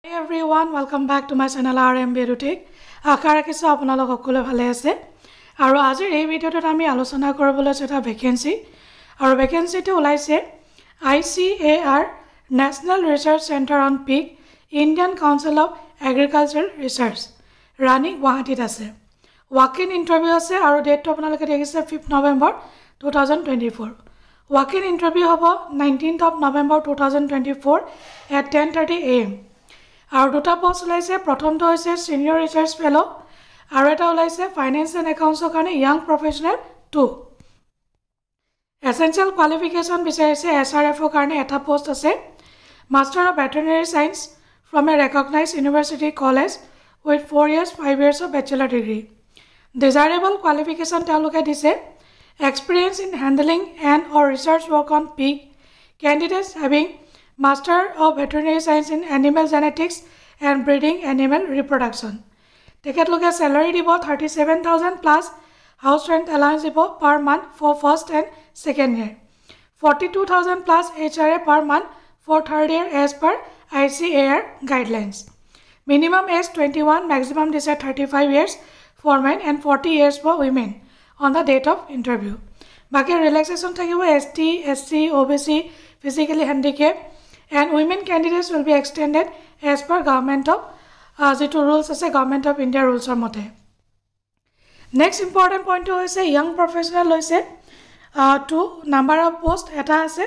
Hi everyone, welcome back to my channel RM Beauty. আশা ৰাখিছো আপোনালোক সকলো ভালে আছে আৰু আজিৰ এই ভিডিঅ'টোত আমি আলোচনা কৰিবলৈ এটা ভ্যাকেন্সি আৰু ভ্যাকেন্সিটো ওলাইছে ICAR National Research Center on Pig Indian Council of Agricultural Research running গুৱাহাটীত আছে walk-in interview আছে আৰু ডেটটো আপোনালোকে দেখিছে 5th November 2024 walk-in interview হ'ব 19th of November 2024 at 10:30 AM আৰু দুটা পোষ্ট ওলাইছে প্ৰথমটো হৈছে সিনিয়ৰ ৰিসাৰ্চ ফেলো আৰু এটা ওলাইছে ফাইনান্স এণ্ড একাউণ্টছৰ কাৰণে ইয়াং প্ৰফেশনেল 2 এসেনশিয়াল কোৱালিফিকেশন বিচাৰিছে SRF ৰ কাৰণে এটা পোষ্ট আছে master of veterinary science from a recognised university college with 4 years 5 years of bachelor degree desirable qualification তেওঁলোকে দিছে experience in handling and or research work on pig candidates having Master of Veterinary Science in Animal Genetics and Breeding Animal Reproduction. Ticket look at salary dibo 37,000 plus house rent allowance dibo per month for first and second year. 42,000 plus HRA per month for third year as per ICAR guidelines. Minimum age 21, maximum is at 35 years for men and 40 years for women on the date of interview. Baki relaxation thakibo ST, SC, OBC, physically handicapped and women candidates will be extended as per government of the rules as a government of India rules or mote. Next important point is a young professional loise to number of post eta ase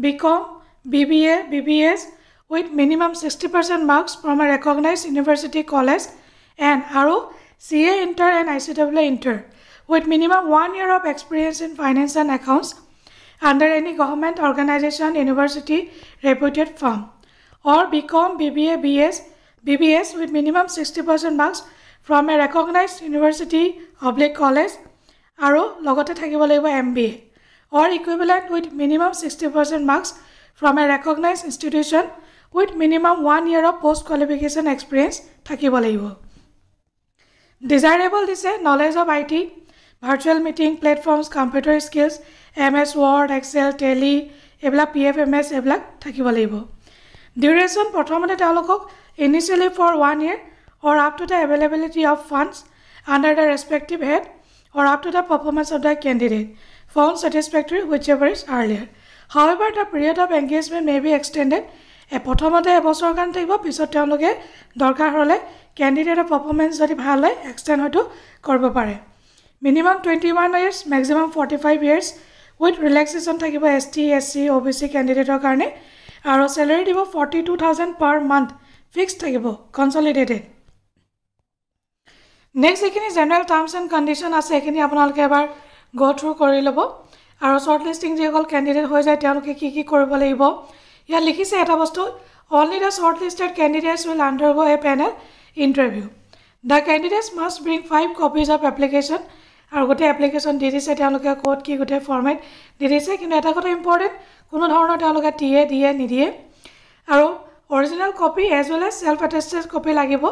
BCom, BBA, BBS with minimum 60% marks from a recognized university college and ARO CA inter and ICAA inter with minimum 1 year of experience in finance and accounts under any government organization, university, reputed firm, or BCom, BBA, BBS with minimum 60% marks from a recognized university, college, aro logote thakibo lagibo MBA, or equivalent with minimum 60% marks from a recognized institution with minimum 1 year of post qualification experience thakibo lagibo. Desirable is a knowledge of IT, virtual meeting platforms, computer skills, MS Word, Excel, Tally, ebla PFMS ebla thakibo lagibo. Duration prothomate talokok initially for 1 year or up to the availability of funds under the respective head or up to the performance of the candidate found satisfactory whichever is earlier. However, the period of engagement may be extended prothomate ebosor kan thakibo pisot teloke dorkar hole candidate performance jodi bhal hoy extend hoto koribo pare. Minimum 21 years, maximum 45 years with relaxation thakibo ST, SC, OBC candidate karone aro salary dibo 42,000 per month fixed thakibo consolidated. Next ekini general terms and condition ase ekini apnaloke ebar go through kori lobo aro shortlisting je gol candidate hoy jay teloke ki koribo lagibo ya likhise eta bostu only the shortlisted candidates will undergo a panel interview. The candidates must bring 5 copies of application আৰু গোটে application দি দিছে তেওঁলোকে code কি গোটে format দি দিছে কিন্তু এটা কথা ইম্পৰ্টেন্ট কোনো ধৰণৰ তেওঁলোকে টিএ দিয়ে নিদিয়ে আৰু original copy as well as self attested copy লাগিব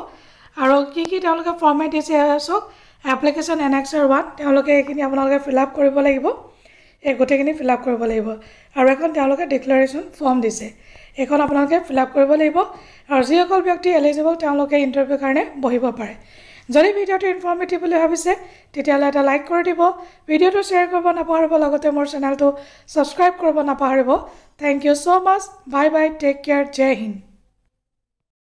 আৰু কি তেওঁলোকে ফৰমেট দিছে সক এপ্লিকেশন এনেক্সাৰ 1 তেওঁলোকে এখিনি আপোনালোকে ফিল আপ কৰিব লাগিব এই গোটেখিনি ফিল আপ কৰিব লাগিব আৰু এখন তেওঁলোকে ডিক্লাৰেচন ফৰ্ম দিছে এখন আপোনালোকে ফিল আপ কৰিব লাগিব আৰু যিসকল ব্যক্তি এলিজিবল তেওঁলোকে ইন্টাৰভিউ কাৰণে বহিব পাৰে যদি ভিডিওটো ইনফৰ্মেটিভ বুলি ভাবিছে তেতিয়ালে এটা লাইক কৰি দিব ভিডিওটো শেয়াৰ কৰিব নাপাহৰিব লগতে মোৰ চেনেলটো সাবস্ক্ৰাইব কৰিব নাপাহৰিব thank you so much bye bye take care জয় হিন্দ